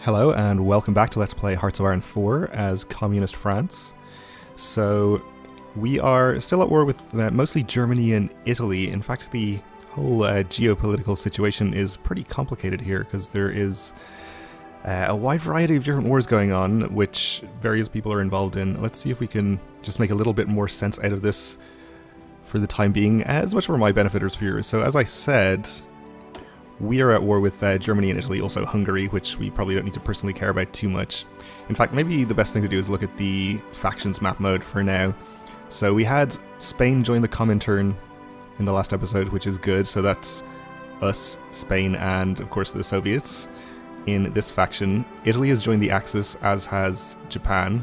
Hello and welcome back to Let's Play Hearts of Iron 4 as Communist France. So we are still at war with mostly Germany and Italy. In fact, the whole geopolitical situation is pretty complicated here because there is a wide variety of different wars going on which various people are involved in. Let's see if we can just make a little bit more sense out of this for the time being, as much for my benefit as for yours. So as I said, we are at war with Germany and Italy, also Hungary, which we probably don't need to personally care about too much. In fact, maybe the best thing to do is look at the factions map mode for now. So we had Spain join the Comintern in the last episode, which is good. So that's us, Spain, and of course the Soviets in this faction. Italy has joined the Axis, as has Japan,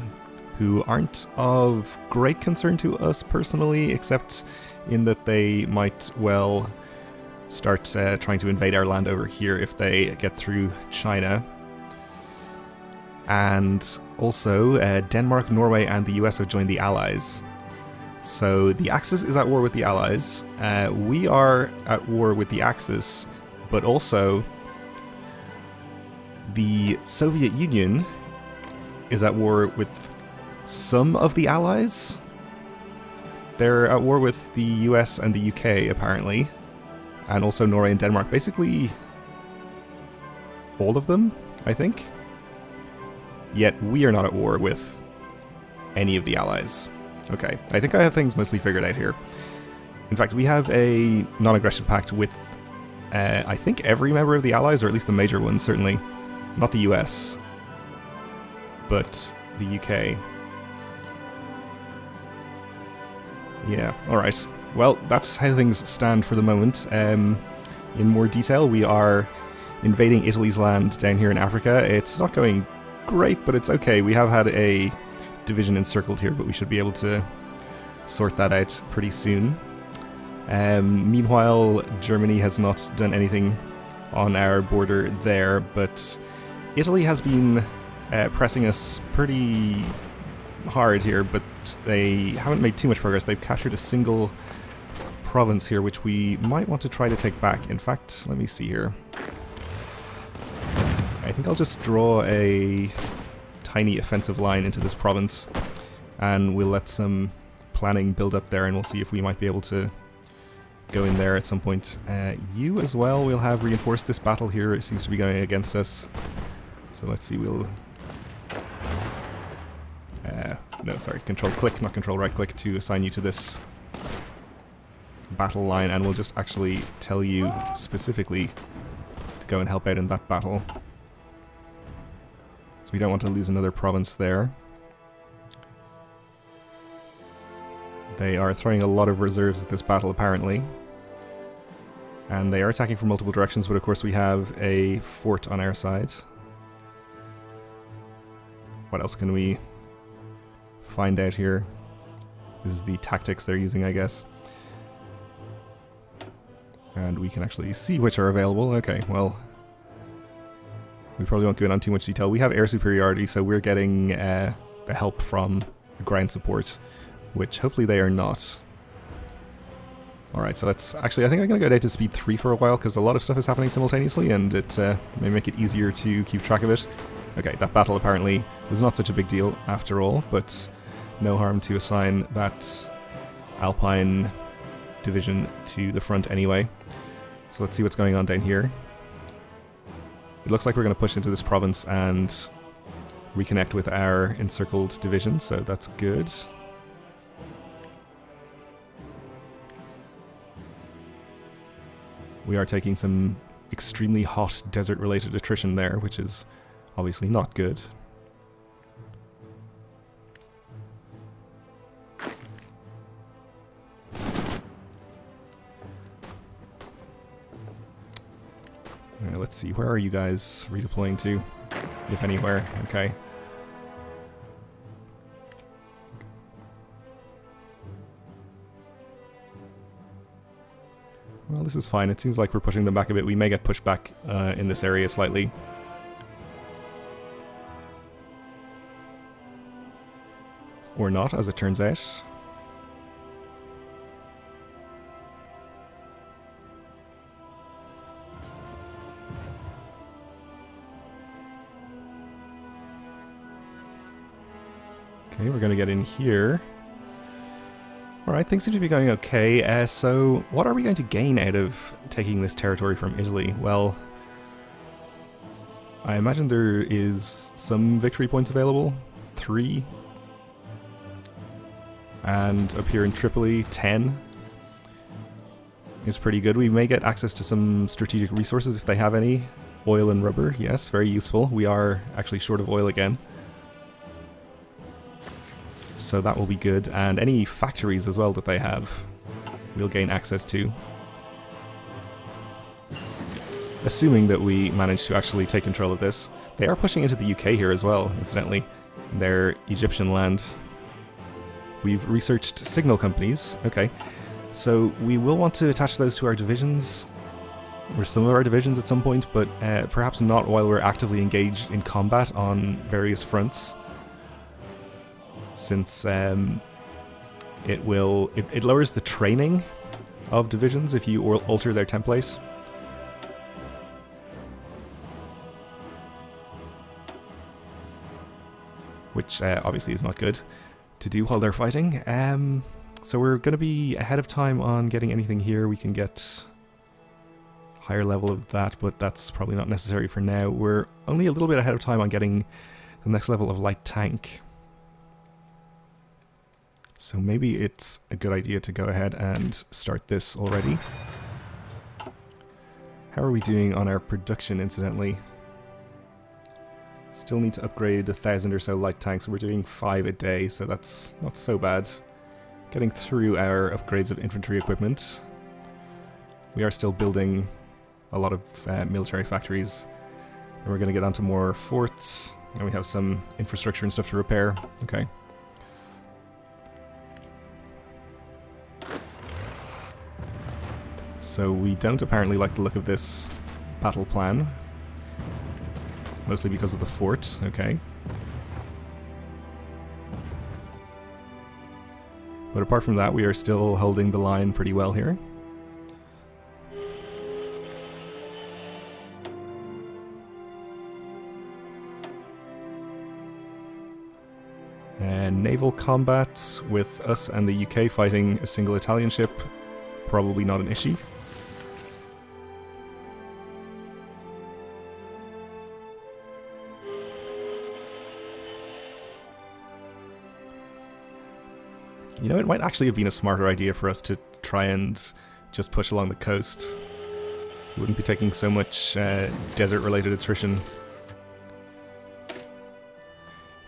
who aren't of great concern to us personally, except in that they might well start trying to invade our land over here if they get through China. And also, Denmark, Norway, and the US have joined the Allies. So the Axis is at war with the Allies. We are at war with the Axis, but also the Soviet Union is at war with some of the Allies. They're at war with the US and the UK, apparently. And also Norway and Denmark. Basically, all of them, I think. Yet we are not at war with any of the allies. Okay, I think I have things mostly figured out here. In fact, we have a non-aggression pact with, I think, every member of the allies, or at least the major ones, certainly. Not the US, but the UK. Yeah, alright. Well, that's how things stand for the moment. In more detail, we are invading Italy's land down here in Africa. It's not going great, but it's okay. We have had a division encircled here, but we should be able to sort that out pretty soon. Meanwhile, Germany has not done anything on our border there, but Italy has been pressing us pretty hard here, but they haven't made too much progress. They've captured a single province here, which we might want to try to take back. In fact, let me see here. I think I'll just draw a tiny offensive line into this province, and we'll let some planning build up there, and we'll see if we might be able to go in there at some point. You as well will have reinforced this battle here. It seems to be going against us. So let's see, we'll... no, sorry, control-click, not control-right-click to assign you to this battle line, and we'll just actually tell you specifically to go and help out in that battle. So we don't want to lose another province there. They are throwing a lot of reserves at this battle, apparently. And they are attacking from multiple directions, but of course we have a fort on our side. What else can we find out here? This is the tactics they're using, I guess. And we can actually see which are available. Okay, well, we probably won't go in on too much detail. We have air superiority, so we're getting the help from ground support, which hopefully they are not. Alright, so let's... Actually, I think I'm going to go down to speed 3 for a while, because a lot of stuff is happening simultaneously, and it may make it easier to keep track of it. Okay, that battle apparently was not such a big deal after all, but no harm to assign that Alpine division to the front anyway. So let's see what's going on down here. It looks like we're going to push into this province and reconnect with our encircled division, so that's good. We are taking some extremely hot desert-related attrition there, which is obviously not good. Alright, let's see, where are you guys redeploying to, if anywhere? Okay. Well, this is fine. It seems like we're pushing them back a bit. We may get pushed back in this area slightly. Or not, as it turns out. Okay, we're going to get in here. Alright, things seem to be going okay. So, what are we going to gain out of taking this territory from Italy? Well, I imagine there is some victory points available. 3. And up here in Tripoli, 10. Is pretty good. We may get access to some strategic resources if they have any. Oil and rubber, yes, very useful. We are actually short of oil again. So that will be good. And any factories as well that they have, we'll gain access to. Assuming that we manage to actually take control of this. They are pushing into the UK here as well, incidentally. Their Egyptian land. We've researched signal companies. Okay. So we will want to attach those to our divisions, or some of our divisions at some point, but perhaps not while we're actively engaged in combat on various fronts. Since it lowers the training of divisions if you alter their template. Which obviously is not good to do while they're fighting. So we're going to be ahead of time on getting anything here. We can get higher level of that, but that's probably not necessary for now. We're only a little bit ahead of time on getting the next level of light tank. So maybe it's a good idea to go ahead and start this already. How are we doing on our production, incidentally? Still need to upgrade 1,000 or so light tanks. We're doing 5 a day, so that's not so bad. Getting through our upgrades of infantry equipment. We are still building a lot of military factories. Then we're going to get onto more forts, and we have some infrastructure and stuff to repair. Okay. So we don't apparently like the look of this battle plan. Mostly because of the fort, okay. But apart from that, we are still holding the line pretty well here. And naval combat with us and the UK fighting a single Italian ship, probably not an issue. You know, it might actually have been a smarter idea for us to try and just push along the coast. We wouldn't be taking so much desert-related attrition.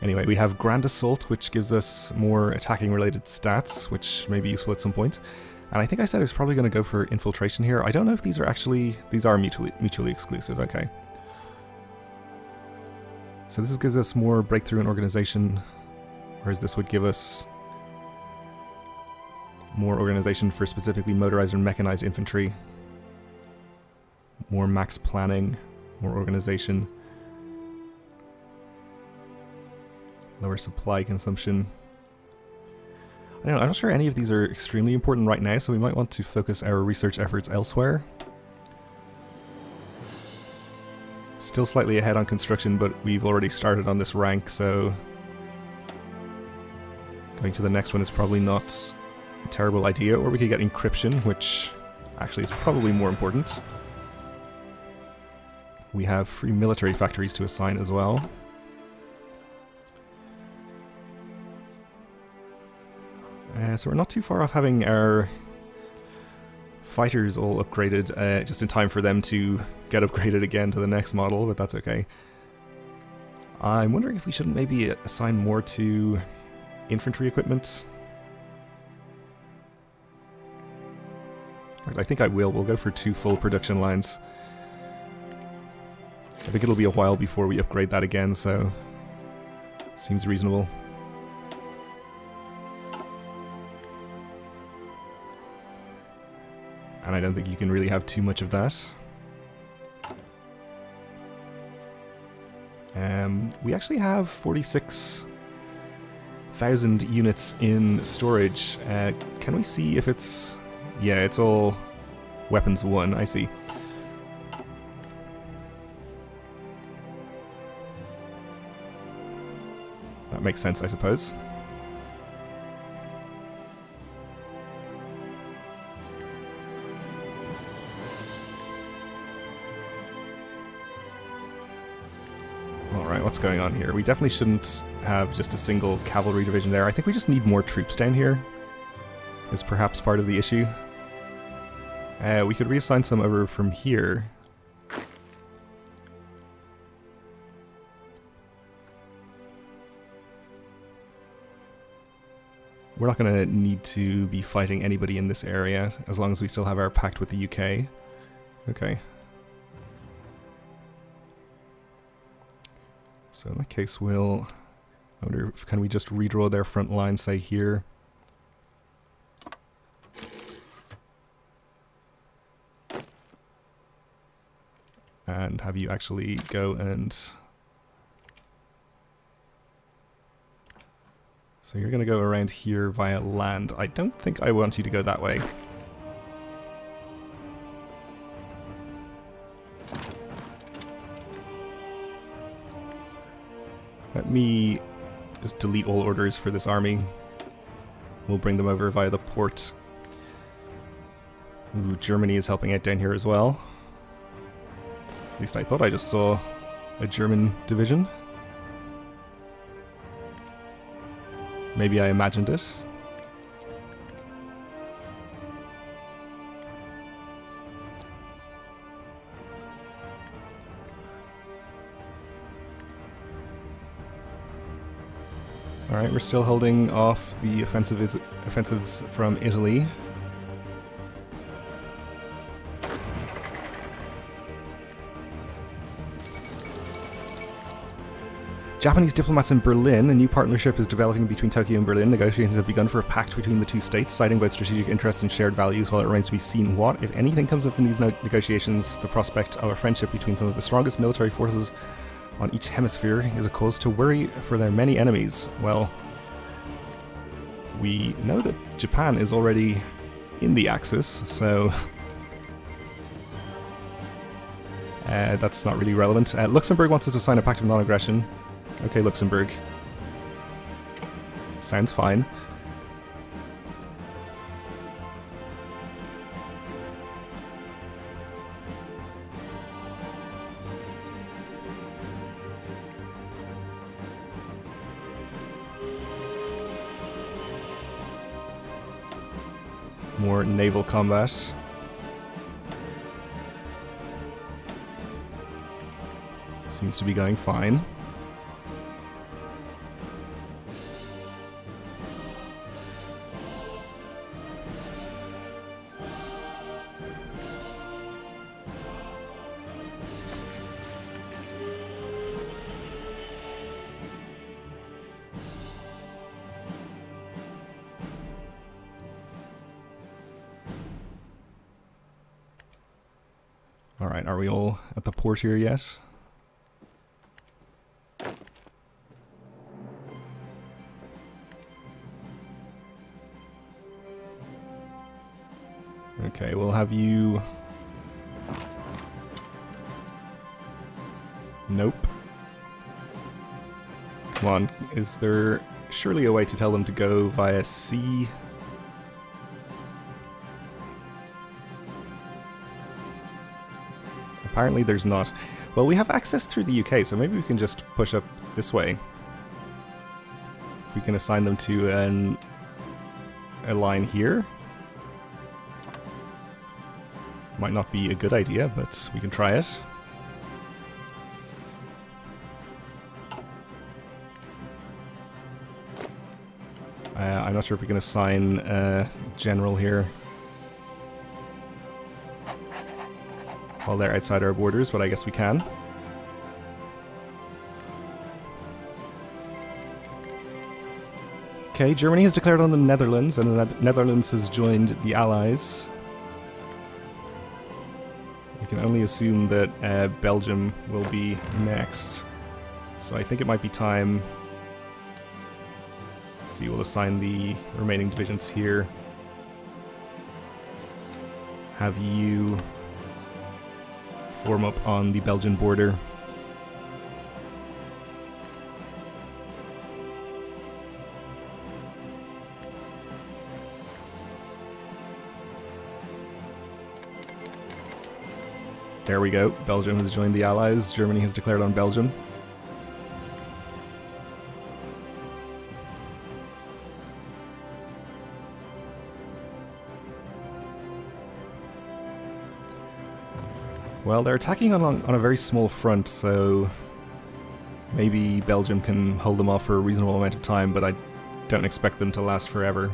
Anyway, we have Grand Assault, which gives us more attacking-related stats, which may be useful at some point. And I think I said I was probably going to go for Infiltration here. I don't know if these are actually... These are mutually exclusive, okay. So this gives us more breakthrough in organization, whereas this would give us more organization for specifically motorized and mechanized infantry. More max planning, more organization. Lower supply consumption. I don't know, I'm not sure any of these are extremely important right now, so we might want to focus our research efforts elsewhere. Still slightly ahead on construction, but we've already started on this rank, so going to the next one is probably not a terrible idea. Or we could get encryption, which actually is probably more important. We have free military factories to assign as well. So we're not too far off having our fighters all upgraded, just in time for them to get upgraded again to the next model, but that's okay. I'm wondering if we shouldn't maybe assign more to infantry equipment. I think I will. We'll go for 2 full production lines. I think it'll be a while before we upgrade that again, so seems reasonable. And I don't think you can really have too much of that. We actually have 46,000 units in storage. Can we see if it's... Yeah, it's all weapons 1, I see. That makes sense, I suppose. Alright, what's going on here? We definitely shouldn't have just a single cavalry division there. I think we just need more troops down here, is perhaps part of the issue. We could reassign some over from here. We're not going to need to be fighting anybody in this area, as long as we still have our pact with the UK. Okay. So in that case, we'll... I wonder, can we just redraw their front line, say here? And have you actually go and... So you're going to go around here via land. I don't think I want you to go that way. Let me just delete all orders for this army. We'll bring them over via the port. Ooh, Germany is helping out down here as well. At least I thought I just saw a German division. Maybe I imagined it. Alright, we're still holding off the offensives from Italy. Japanese diplomats in Berlin. A new partnership is developing between Tokyo and Berlin. Negotiations have begun for a pact between the two states, citing both strategic interests and shared values, while it remains to be seen what, if anything, comes up from these negotiations. The prospect of a friendship between some of the strongest military forces on each hemisphere is a cause to worry for their many enemies. Well, we know that Japan is already in the Axis, so that's not really relevant. Luxembourg wants us to sign a pact of non-aggression. Okay, Luxembourg. Sounds fine. More naval combat. Seems to be going fine. Alright, are we all at the port here yet? Okay, we'll have you... Nope. Come on, is there surely a way to tell them to go via sea? Apparently there's not. Well, we have access through the UK, so maybe we can just push up this way. If we can assign them to a line here. Might not be a good idea, but we can try it. I'm not sure if we can assign a general here while they're outside our borders, but I guess we can. Okay, Germany has declared on the Netherlands, and the Netherlands has joined the Allies. We can only assume that Belgium will be next. So I think it might be time... Let's see, we'll assign the remaining divisions here. Have you form up on the Belgian border. There we go. Belgium has joined the Allies. Germany has declared on Belgium. Well, they're attacking on a very small front, so maybe Belgium can hold them off for a reasonable amount of time, but I don't expect them to last forever.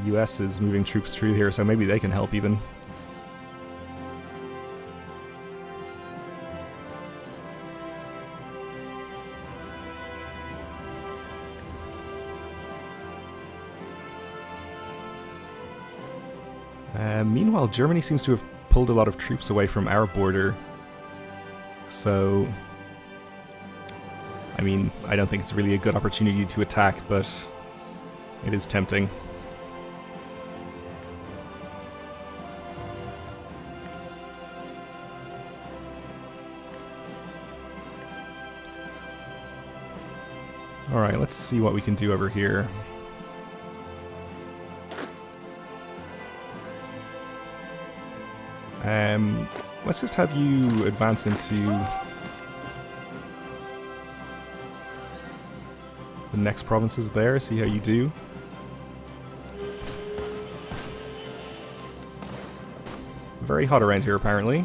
The US is moving troops through here, so maybe they can help even. Meanwhile, Germany seems to have pulled a lot of troops away from our border. So, I mean, I don't think it's really a good opportunity to attack, but it is tempting. Alright, let's see what we can do over here. Let's just have you advance into the next provinces there, see how you do. Very hot around here, apparently.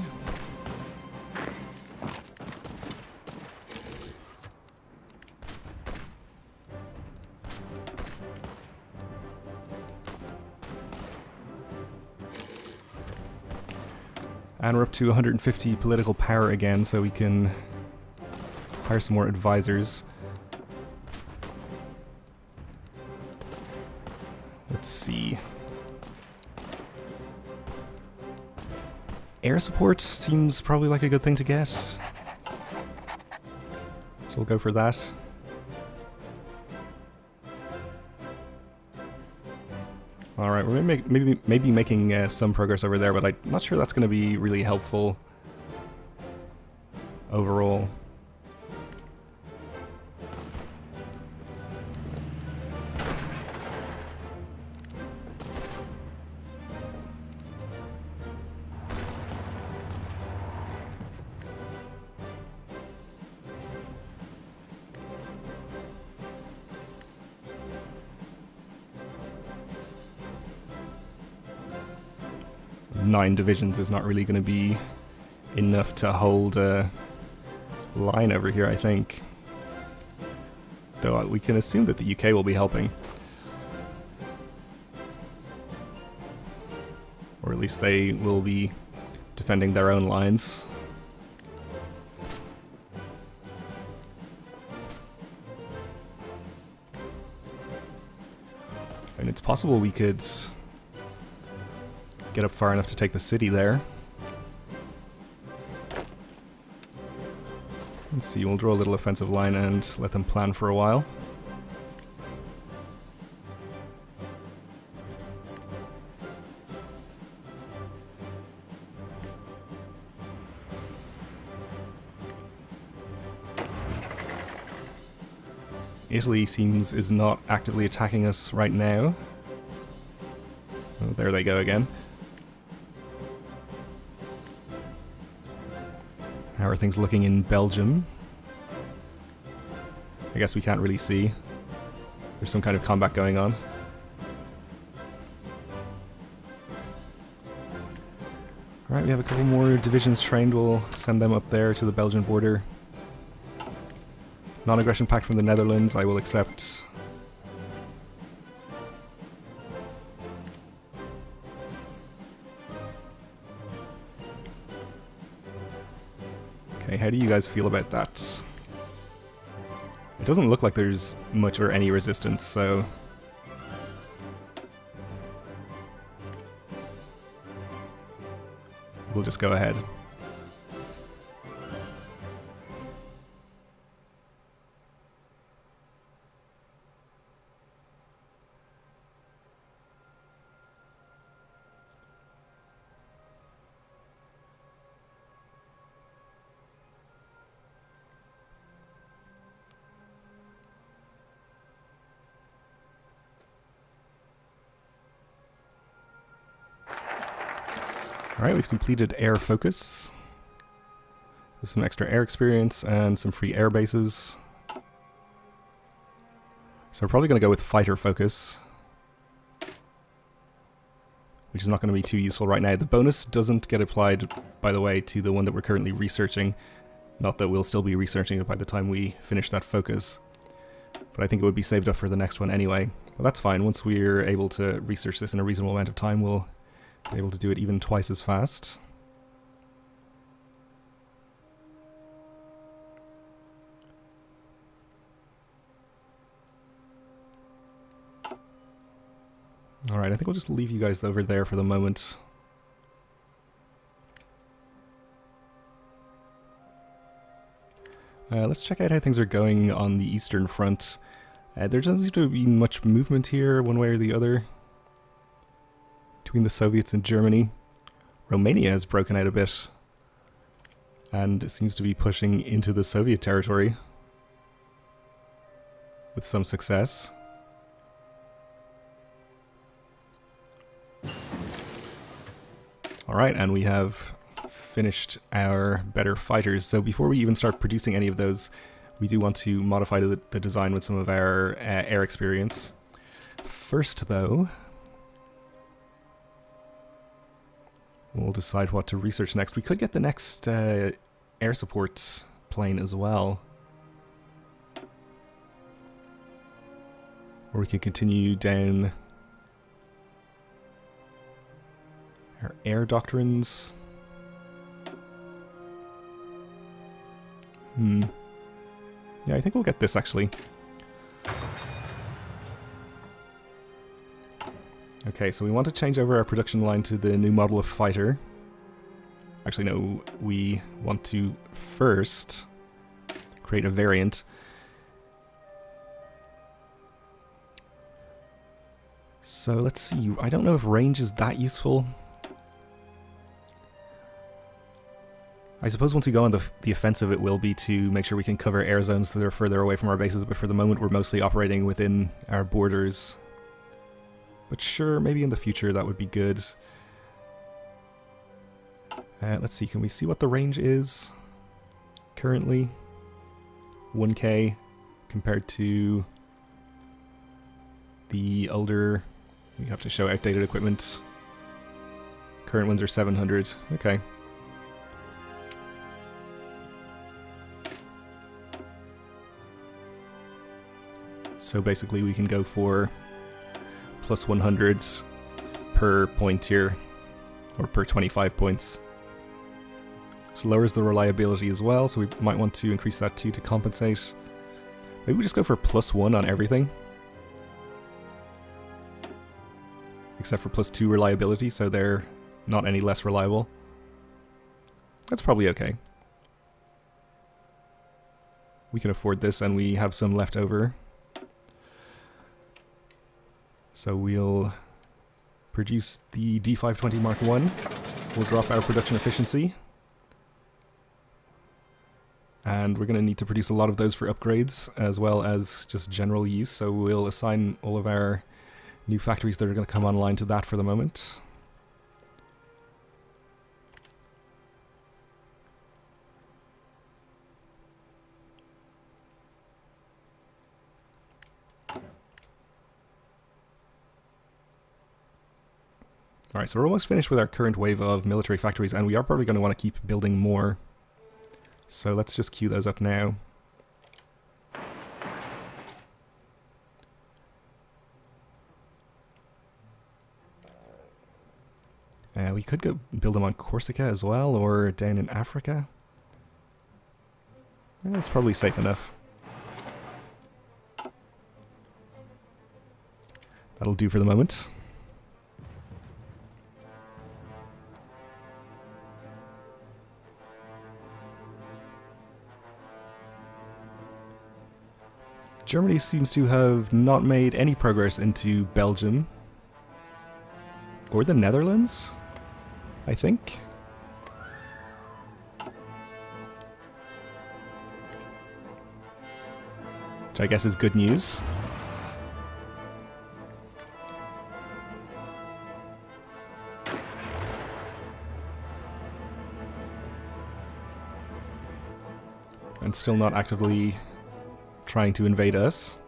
And we're up to 150 political power again, so we can hire some more advisors. Let's see. Air support seems probably like a good thing to get. So we'll go for that. Alright, we're maybe making some progress over there, but I'm not sure that's going to be really helpful overall. Nine divisions is not really going to be enough to hold a line over here, I think. Though we can assume that the UK will be helping. Or at least they will be defending their own lines. And it's possible we could get up far enough to take the city there. Let's see, we'll draw a little offensive line and let them plan for a while. Italy is not actively attacking us right now. Oh, there they go again. How are things looking in Belgium? I guess we can't really see. There's some kind of combat going on. Alright, we have a couple more divisions trained. We'll send them up there to the Belgian border. Non-aggression pact from the Netherlands, I will accept. Okay, how do you guys feel about that? It doesn't look like there's much or any resistance, so... we'll just go ahead. Alright, we've completed air focus. With some extra air experience and some free air bases. So we're probably going to go with fighter focus. which is not going to be too useful right now. The bonus doesn't get applied, by the way, to the one that we're currently researching. Not that we'll still be researching it by the time we finish that focus. But I think it would be saved up for the next one anyway. Well, that's fine. Once we're able to research this in a reasonable amount of time, we'll be able to do it even twice as fast. Alright, I think we'll just leave you guys over there for the moment. Let's check out how things are going on the Eastern Front. There doesn't seem to be much movement here, one way or the other, between the Soviets and Germany. Romania has broken out a bit, and it seems to be pushing into the Soviet territory with some success. Alright, and we have finished our better fighters. So before we even start producing any of those, we do want to modify the design with some of our air experience. First, though, we'll decide what to research next. We could get the next air support plane as well. Or we could continue down our air doctrines. Yeah, I think we'll get this, actually. Okay, so we want to change over our production line to the new model of fighter. Actually, no, we want to first create a variant. So let's see, I don't know if range is that useful. I suppose once we go on the offensive, it will be to make sure we can cover air zones that are further away from our bases, but for the moment we're mostly operating within our borders. But sure, maybe in the future that would be good. Let's see, can we see what the range is currently? 1K compared to the older, we have to show outdated equipment. Current ones are 700, okay. So basically we can go for plus 100s per point here, or per 25 points. This lowers the reliability as well, so we might want to increase that too to compensate. Maybe we just go for +1 on everything. Except for +2 reliability, so they're not any less reliable. That's probably okay. We can afford this, and we have some left over. So we'll produce the D520 Mark I. We'll drop our production efficiency. And we're going to need to produce a lot of those for upgrades, as well as just general use. So we'll assign all of our new factories that are going to come online to that for the moment. Alright, so we're almost finished with our current wave of military factories, and we are probably going to want to keep building more. So let's just queue those up now. We could go build them on Corsica as well, or down in Africa. That's probably safe enough. That'll do for the moment. Germany seems to have not made any progress into Belgium. Or the Netherlands, I think. Which I guess is good news. And still not actively trying to invade us.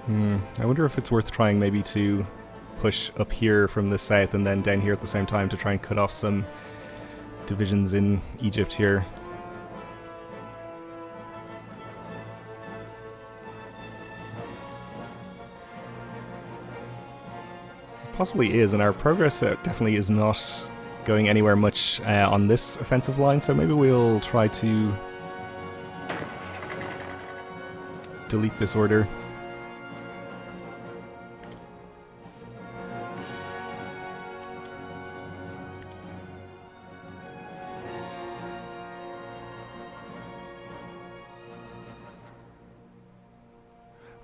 I wonder if it's worth trying maybe to push up here from the south and then down here at the same time to try and cut off some divisions in Egypt here. It possibly is, and our progress definitely is not going anywhere much on this offensive line, so maybe we'll try to delete this order.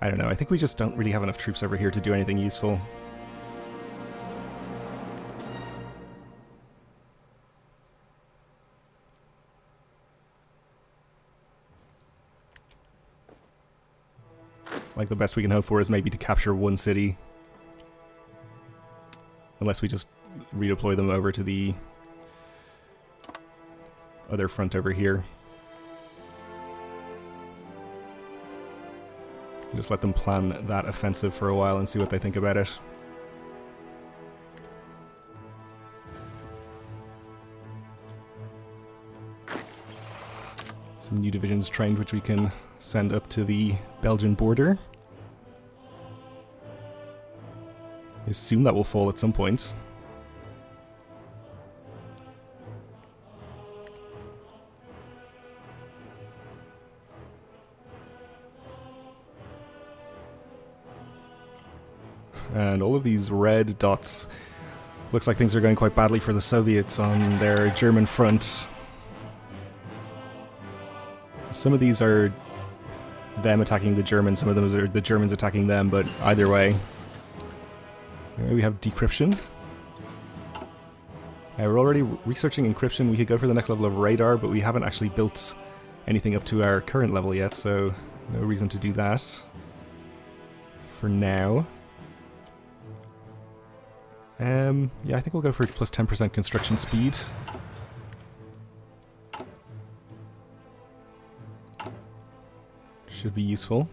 I don't know, I think we just don't really have enough troops over here to do anything useful. Like, the best we can hope for is maybe to capture one city. Unless we just redeploy them over to the other front over here. Just let them plan that offensive for a while and see what they think about it. Some new divisions trained which we can send up to the Belgian border. I assume that will fall at some point. And all of these red dots, looks like things are going quite badly for the Soviets on their German front. Some of these are them attacking the Germans, some of them are the Germans attacking them, but either way. Here we have decryption. We're already researching encryption. We could go for the next level of radar, but we haven't actually built anything up to our current level yet, so no reason to do that for now. Yeah, I think we'll go for plus 10% construction speed. Should be useful.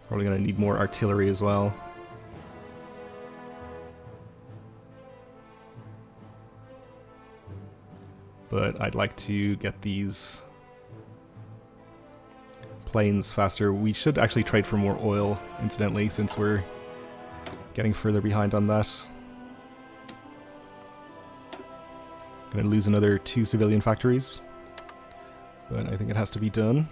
Probably going to need more artillery as well. But I'd like to get these planes faster. We should actually trade for more oil, incidentally, since we're getting further behind on that. Gonna lose another 2 civilian factories, but I think it has to be done.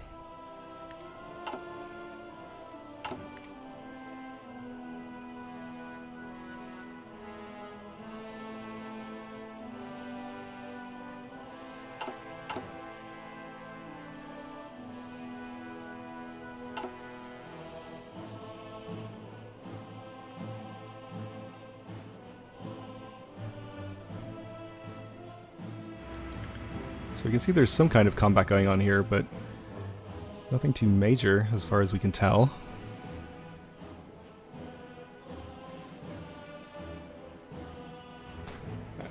So we can see there's some kind of combat going on here, but nothing too major as far as we can tell.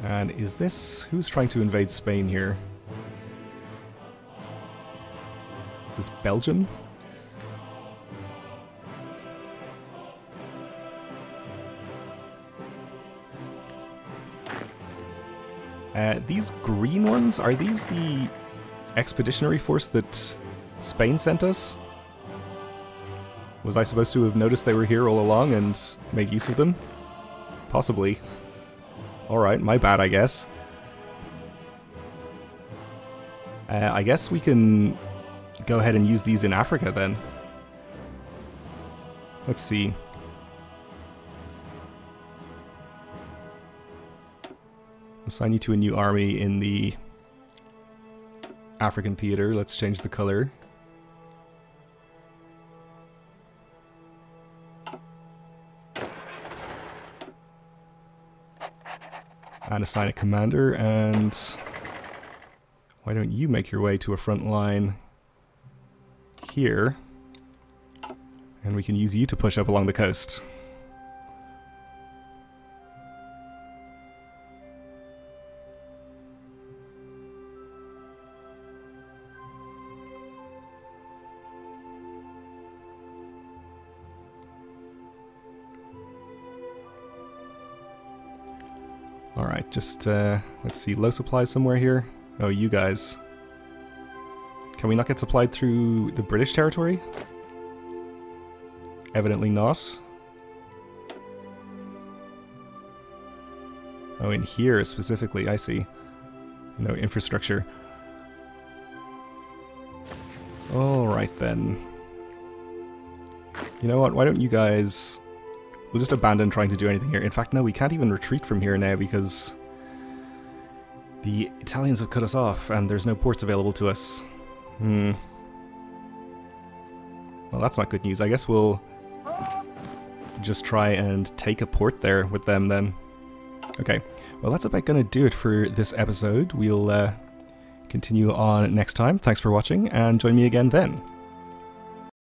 And is this... who's trying to invade Spain here? Is this Belgium? These green ones, are these the expeditionary force that Spain sent us? Was I supposed to have noticed they were here all along and made use of them? Possibly. Alright, my bad, I guess. I guess we can go ahead and use these in Africa then. Let's see. Assign you to a new army in the African theater. Let's change the color. And assign a commander, and why don't you make your way to a front line here, and we can use you to push up along the coast. Alright, just, let's see, low supply somewhere here. Oh, you guys. Can we not get supplied through the British territory? Evidently not. Oh, in here specifically, I see. No infrastructure. Alright then. You know what, why don't you guys... We'll just abandon trying to do anything here. In fact, no, we can't even retreat from here now because the Italians have cut us off and there's no ports available to us. Well, that's not good news. I guess we'll just try and take a port there with them then. Okay, well that's about going to do it for this episode. We'll continue on next time. Thanks for watching and join me again then.